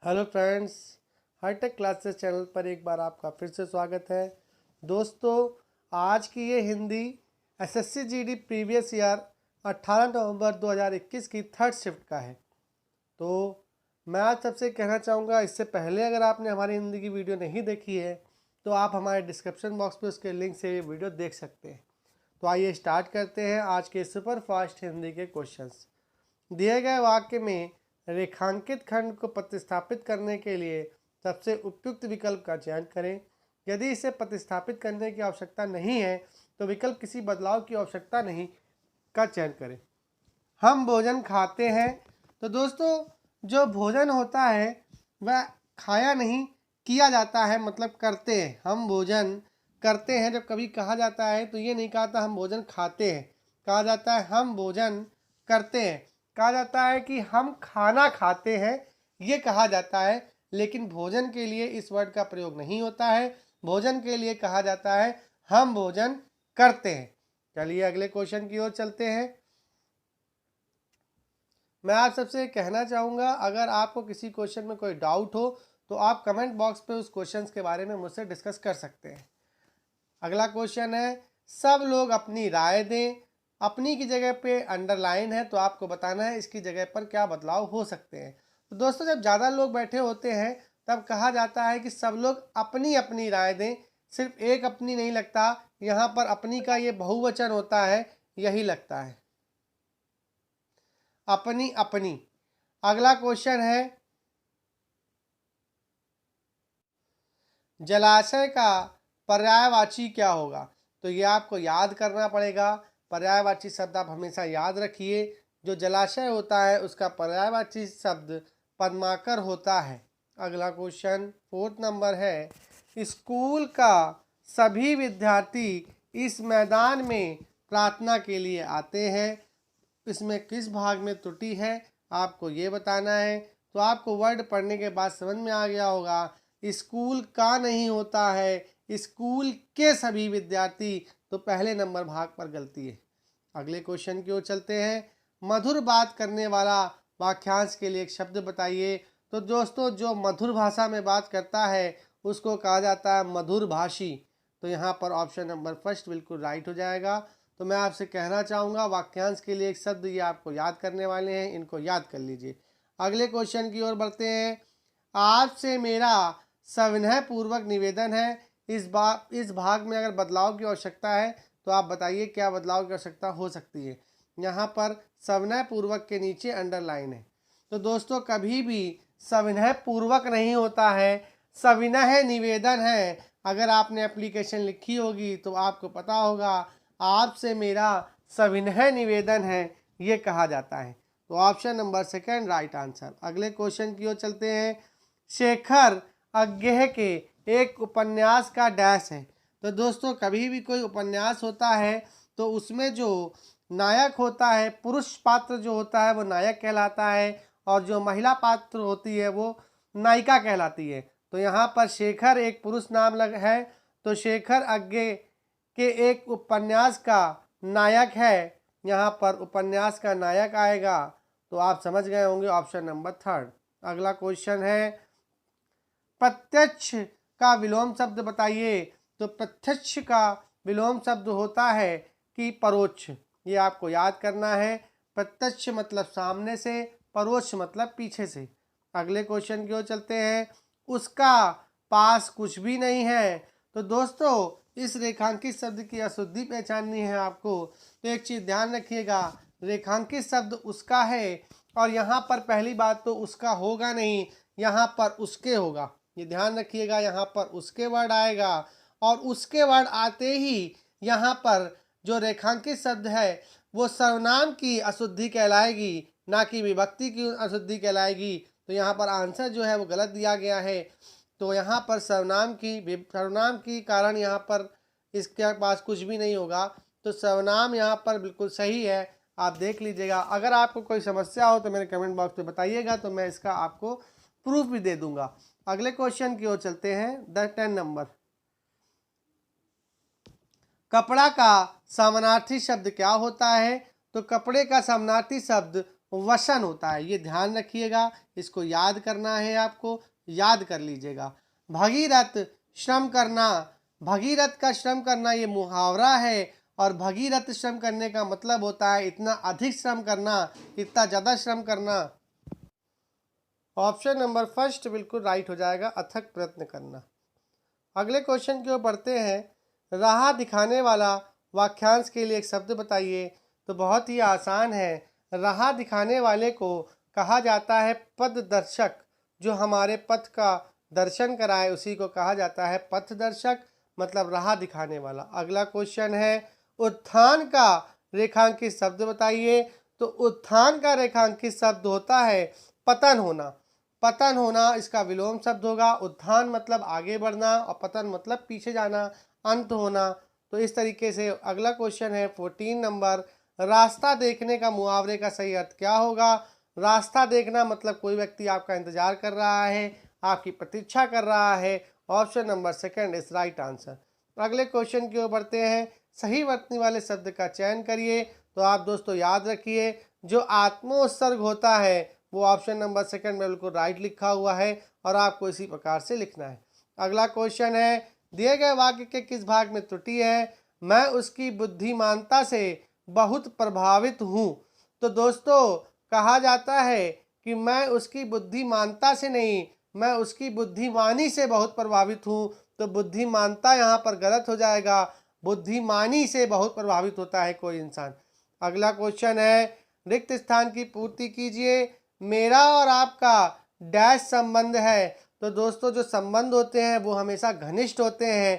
Hello friends, hitech classes channel पर एक बार आपका फिर से स्वागत है। दोस्तों, आज की ये Hindi SSC GD previous year 18 नवंबर 2021 की थर्ड शिफ्ट का है। तो मैं आज सबसे कहना चाहूँगा, इससे पहले अगर आपने हमारी हिंदी की वीडियो नहीं देखी है तो आप हमारे डिस्क्रिप्शन बॉक्स में उसके लिंक से ये वीडियो देख सकते हैं। तो आइए स्टार्ट करते हैं आज के सुपर फास्ट हिंदी के क्वेश्चंस। दिए गए वाक्य में रेखांकित खंड को प्रतिस्थापित करने के लिए सबसे उपयुक्त विकल्प का चयन करें। यदि इसे प्रतिस्थापित करने की आवश्यकता नहीं है तो विकल्प किसी बदलाव की आवश्यकता नहीं का चयन करें। हम भोजन खाते हैं। तो दोस्तों, जो भोजन होता है वह खाया नहीं, किया जाता है, मतलब करते हैं। हम भोजन करते हैं। जब कभी कहा जाता है तो ये नहीं कहा था हम भोजन खाते हैं, कहा जाता है हम भोजन करते हैं। कहा जाता है कि हम खाना खाते हैं, ये कहा जाता है। लेकिन भोजन के लिए इस वर्ड का प्रयोग नहीं होता है। भोजन के लिए कहा जाता है हम भोजन करते हैं। चलिए अगले क्वेश्चन की ओर चलते हैं। मैं आप सबसे कहना चाहूँगा, अगर आपको किसी क्वेश्चन में कोई डाउट हो तो आप कमेंट बॉक्स पे उस क्वेश्चन के बारे में मुझसे डिस्कस कर सकते हैं। अगला क्वेश्चन है, सब लोग अपनी राय दें। अपनी की जगह पे अंडरलाइन है, तो आपको बताना है इसकी जगह पर क्या बदलाव हो सकते हैं। तो दोस्तों, जब ज़्यादा लोग बैठे होते हैं तब कहा जाता है कि सब लोग अपनी अपनी राय दें। सिर्फ एक अपनी नहीं लगता, यहाँ पर अपनी का ये बहुवचन होता है, यही लगता है अपनी अपनी। अगला क्वेश्चन है, जलाशय का पर्यायवाची क्या होगा। तो ये आपको याद करना पड़ेगा। पर्यायवाची शब्द आप हमेशा याद रखिए। जो जलाशय होता है उसका पर्यायवाची शब्द पद्माकर होता है। अगला क्वेश्चन 4 नंबर है, स्कूल का सभी विद्यार्थी इस मैदान में प्रार्थना के लिए आते हैं। इसमें किस भाग में त्रुटि है आपको ये बताना है। तो आपको वर्ड पढ़ने के बाद समझ में आ गया होगा। स्कूल का नहीं होता है, स्कूल के सभी विद्यार्थी। तो पहले नंबर भाग पर गलती है। अगले क्वेश्चन की ओर चलते हैं, मधुर बात करने वाला वाक्यांश के लिए एक शब्द बताइए। तो दोस्तों, जो मधुर भाषा में बात करता है उसको कहा जाता है मधुर भाषी। तो यहाँ पर ऑप्शन नंबर फर्स्ट बिल्कुल राइट हो जाएगा। तो मैं आपसे कहना चाहूँगा, वाक्यांश के लिए एक शब्द ये आपको याद करने वाले हैं, इनको याद कर लीजिए। अगले क्वेश्चन की ओर बढ़ते हैं, आपसे मेरा सविनय पूर्वक निवेदन है। इस भाग में अगर बदलाव की आवश्यकता है तो आप बताइए क्या बदलाव की आवश्यकता हो सकती है। यहाँ पर सविनय पूर्वक के नीचे अंडरलाइन है। तो दोस्तों, कभी भी सविनय पूर्वक नहीं होता है, सविनय निवेदन है। अगर आपने एप्लीकेशन लिखी होगी तो आपको पता होगा, आपसे मेरा सविनय निवेदन है, ये कहा जाता है। तो option number second right answer. अगले क्वेश्चन की ओर चलते हैं, शेखर अज्ञेय के एक उपन्यास का डैश है। तो दोस्तों, कभी भी कोई उपन्यास होता है तो उसमें जो नायक होता है, पुरुष पात्र जो होता है वो नायक कहलाता है, और जो महिला पात्र होती है वो नायिका कहलाती है। तो यहाँ पर शेखर एक पुरुष नाम लग है, तो शेखर अज्ञेय के एक उपन्यास का नायक है। यहाँ पर उपन्यास का नायक आएगा। तो आप समझ गए होंगे, ऑप्शन नंबर थर्ड। अगला क्वेश्चन है, प्रत्यक्ष का विलोम शब्द बताइए। तो प्रत्यक्ष का विलोम शब्द होता है कि परोक्ष। ये आपको याद करना है। प्रत्यक्ष मतलब सामने से, परोक्ष मतलब पीछे से। अगले क्वेश्चन की ओर चलते हैं, उसका पास कुछ भी नहीं है। तो दोस्तों, इस रेखांकित शब्द की अशुद्धि पहचाननी है आपको। तो एक चीज ध्यान रखिएगा, रेखांकित शब्द उसका है, और यहाँ पर पहली बात तो उसका होगा नहीं, यहाँ पर उसके होगा। ये ध्यान रखिएगा, यहाँ पर उसके वर्ड आएगा, और उसके वर्ड आते ही यहाँ पर जो रेखांकित शब्द है वो सर्वनाम की अशुद्धि कहलाएगी, ना कि विभक्ति की अशुद्धि कहलाएगी। तो यहाँ पर आंसर जो है वो गलत दिया गया है। तो यहाँ पर सर्वनाम की कारण यहाँ पर इसके पास कुछ भी नहीं होगा। तो सर्वनाम यहाँ पर बिल्कुल सही है, आप देख लीजिएगा। अगर आपको कोई समस्या हो तो मेरे कमेंट बॉक्स में बताइएगा, तो मैं इसका आपको प्रूफ भी दे दूंगा। अगले क्वेश्चन की ओर चलते हैं, 10 नंबर, कपड़ा का समानार्थी शब्द क्या होता है। तो कपड़े का समानार्थी शब्द वसन होता है। ये ध्यान रखिएगा, इसको याद करना है, आपको याद कर लीजिएगा। भगीरथ श्रम करना, भगीरथ का श्रम करना ये मुहावरा है, और भगीरथ श्रम करने का मतलब होता है इतना अधिक श्रम करना, इतना ज़्यादा श्रम करना। ऑप्शन नंबर फर्स्ट बिल्कुल राइट हो जाएगा, अथक प्रयत्न करना। अगले क्वेश्चन की ओर बढ़ते हैं। राह दिखाने वाला वाक्यांश के लिए एक शब्द बताइए। तो बहुत ही आसान है। राह दिखाने वाले को कहा जाता है पथदर्शक। जो हमारे पथ का दर्शन कराए उसी को कहा जाता है पथदर्शक, मतलब राह दिखाने वाला। अगला क्वेश्चन है, उत्थान का रेखांकित शब्द बताइए। तो उत्थान का रेखांकित शब्द होता है पतन होना। पतन होना इसका विलोम शब्द होगा। उत्थान मतलब आगे बढ़ना और पतन मतलब पीछे जाना, अंत होना। तो इस तरीके से अगला क्वेश्चन है 14 नंबर, रास्ता देखने का मुहावरे का सही अर्थ क्या होगा। रास्ता देखना मतलब कोई व्यक्ति आपका इंतजार कर रहा है, आपकी प्रतीक्षा कर रहा है। Option number second is right answer. अगले क्वेश्चन की ओर बढ़ते हैं। सही वर्तनी वाले शब्द का चयन करिए। तो आप दोस्तों याद रखिए, जो आत्मोत्सर्ग होता है वो ऑप्शन नंबर सेकंड में बिल्कुल राइट लिखा हुआ है, और आपको इसी प्रकार से लिखना है। अगला क्वेश्चन है, दिए गए वाक्य के किस भाग में त्रुटि है। मैं उसकी बुद्धिमानता से बहुत प्रभावित हूँ। तो दोस्तों कहा जाता है कि मैं उसकी बुद्धिमानता से नहीं, मैं उसकी बुद्धिमानी से बहुत प्रभावित हूँ। तो बुद्धिमानता यहाँ पर गलत हो जाएगा, बुद्धिमानी से बहुत प्रभावित होता है कोई इंसान। अगला क्वेश्चन है, रिक्त स्थान की पूर्ति कीजिए। मेरा और आपका डैश संबंध है। तो दोस्तों जो संबंध होते हैं वो हमेशा घनिष्ठ होते हैं,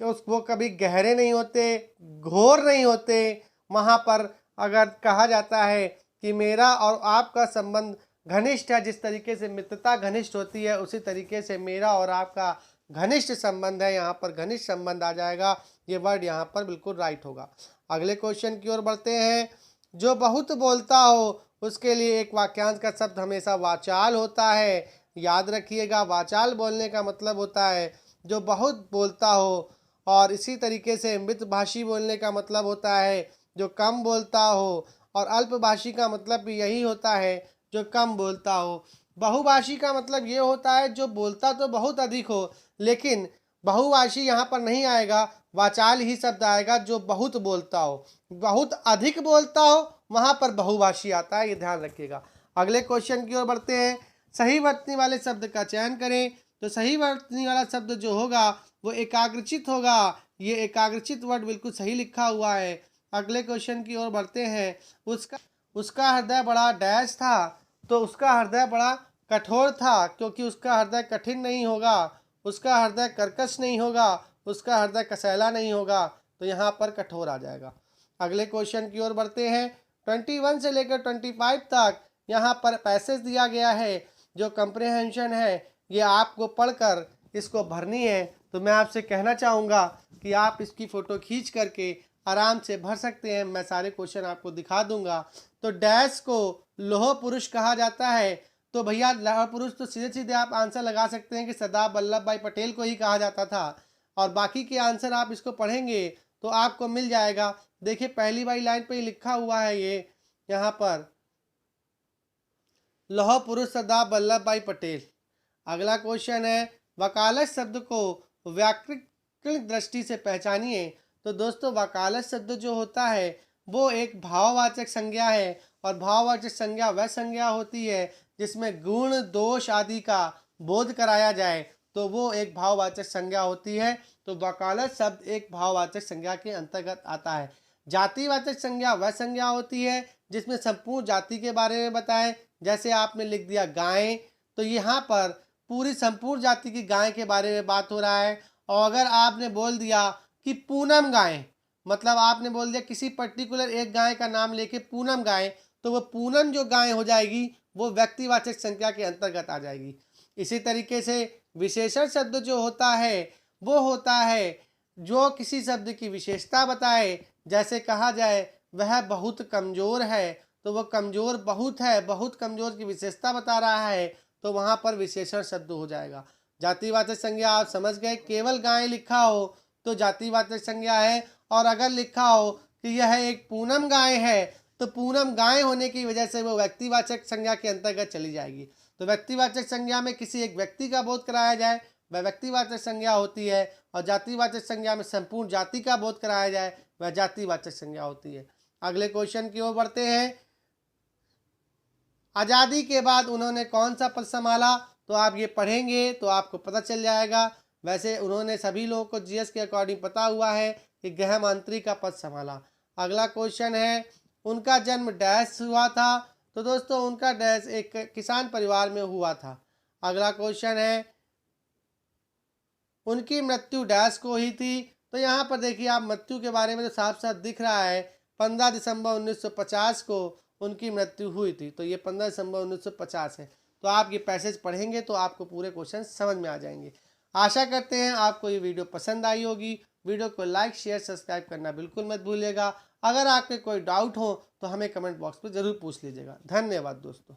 तो वो कभी गहरे नहीं होते, घोर नहीं होते। वहाँ पर अगर कहा जाता है कि मेरा और आपका संबंध घनिष्ठ है, जिस तरीके से मित्रता घनिष्ठ होती है उसी तरीके से मेरा और आपका घनिष्ठ संबंध है। यहाँ पर घनिष्ठ संबंध आ जाएगा, ये वर्ड यहाँ पर बिल्कुल राइट होगा। अगले क्वेश्चन की ओर बढ़ते हैं। जो बहुत बोलता हो उसके लिए एक वाक्यांश का शब्द हमेशा वाचाल होता है। याद रखिएगा, वाचाल बोलने का मतलब होता है जो बहुत बोलता हो, और इसी तरीके से मृतभाषी बोलने का मतलब होता है जो कम बोलता हो, और अल्पभाषी का मतलब भी यही होता है जो कम बोलता हो। बहुभाषी का मतलब ये होता है जो बोलता तो बहुत अधिक हो, लेकिन बहुभाषी यहाँ पर नहीं आएगा, वाचाल ही शब्द आएगा जो बहुत बोलता हो। बहुत अधिक बोलता हो वहाँ पर बहुभाषी आता है, ये ध्यान रखिएगा। अगले क्वेश्चन की ओर बढ़ते हैं। सही वर्तनी वाले शब्द का चयन करें। तो सही वर्तनी वाला शब्द जो होगा वो एकाग्रचित होगा। ये एकाग्रचित वर्ड बिल्कुल सही लिखा हुआ है। अगले क्वेश्चन की ओर बढ़ते हैं। उसका हृदय बड़ा डैश था। तो उसका हृदय बड़ा कठोर था, क्योंकि उसका हृदय कठिन नहीं होगा, उसका हृदय कर्कश नहीं होगा, उसका हृदय कसैला नहीं होगा। तो यहाँ पर कठोर आ जाएगा। अगले क्वेश्चन की ओर बढ़ते हैं। 21 से लेकर 25 तक यहाँ पर पैसेज दिया गया है। जो कंप्रिहेंशन है ये आपको पढ़कर इसको भरनी है। तो मैं आपसे कहना चाहूँगा कि आप इसकी फ़ोटो खींच करके आराम से भर सकते हैं। मैं सारे क्वेश्चन आपको दिखा दूंगा। तो डैश को लोह पुरुष कहा जाता है। तो भैया लोह पुरुष तो सीधे सीधे आप आंसर लगा सकते हैं कि सरदार वल्लभ भाई पटेल को ही कहा जाता था, और बाकी के आंसर आप इसको पढ़ेंगे तो आपको मिल जाएगा। देखिए पहली वाली लाइन पे ही लिखा हुआ है ये, यहाँ पर लौह पुरुष सरदार वल्लभ भाई पटेल। अगला क्वेश्चन है, वकालत शब्द को व्याकरणिक दृष्टि से पहचानिए। तो दोस्तों वकालत शब्द जो होता है वो एक भाववाचक संज्ञा है, और भाववाचक संज्ञा वह संज्ञा होती है जिसमें गुण दोष आदि का बोध कराया जाए, तो वो एक भाववाचक संज्ञा होती है। तो वकालत शब्द एक भाववाचक संज्ञा के अंतर्गत आता है। जातिवाचक संज्ञा वह संज्ञा होती है जिसमें संपूर्ण जाति के बारे में बताए। जैसे आपने लिख दिया गाय, तो यहाँ पर पूरी संपूर्ण जाति की गाय के बारे में बात हो रहा है। और अगर आपने बोल दिया कि पूनम गाय, मतलब आपने बोल दिया किसी पर्टिकुलर एक गाय का नाम लेके पूनम गाय, तो वो पूनम जो गाय हो जाएगी वो व्यक्तिवाचक संज्ञा के अंतर्गत आ जाएगी। इसी तरीके से विशेषण शब्द जो होता है वो होता है जो किसी शब्द की विशेषता बताए। जैसे कहा जाए वह बहुत कमजोर है, तो वो कमजोर बहुत है, बहुत कमजोर की विशेषता बता रहा है, तो वहाँ पर विशेषण शब्द हो जाएगा। जातिवाचक संज्ञा आप समझ गए, केवल गाय लिखा हो तो जातिवाचक संज्ञा है, और अगर लिखा हो कि यह एक पूनम गाय है तो पूनम गाय होने की वजह से वो व्यक्तिवाचक संज्ञा के अंतर्गत चली जाएगी। तो व्यक्तिवाचक संज्ञा में किसी एक व्यक्ति का बोध कराया जाए वह व्यक्तिवाचक संज्ञा होती है, और जातिवाचक संज्ञा में संपूर्ण जाति का बोध कराया जाए वह जातिवाचक संज्ञा होती है। अगले क्वेश्चन की ओर बढ़ते हैं। आज़ादी के बाद उन्होंने कौन सा पद संभाला? तो आप ये पढ़ेंगे तो आपको पता चल जाएगा। वैसे उन्होंने सभी लोगों को जीएस के अकॉर्डिंग पता हुआ है कि गृह मंत्री का पद संभाला। अगला क्वेश्चन है, उनका जन्म डैश हुआ था? तो दोस्तों उनका डैश एक किसान परिवार में हुआ था। अगला क्वेश्चन है, उनकी मृत्यु डैश को ही थी? तो यहाँ पर देखिए आप मृत्यु के बारे में तो साफ साफ दिख रहा है, 15 दिसंबर 1950 को उनकी मृत्यु हुई थी। तो ये 15 दिसंबर 1950 है। तो आप ये पैसेज पढ़ेंगे तो आपको पूरे क्वेश्चन समझ में आ जाएंगे। आशा करते हैं आपको ये वीडियो पसंद आई होगी। वीडियो को लाइक शेयर सब्सक्राइब करना बिल्कुल मत भूलिएगा। अगर आपके कोई डाउट हो तो हमें कमेंट बॉक्स में ज़रूर पूछ लीजिएगा। धन्यवाद दोस्तों।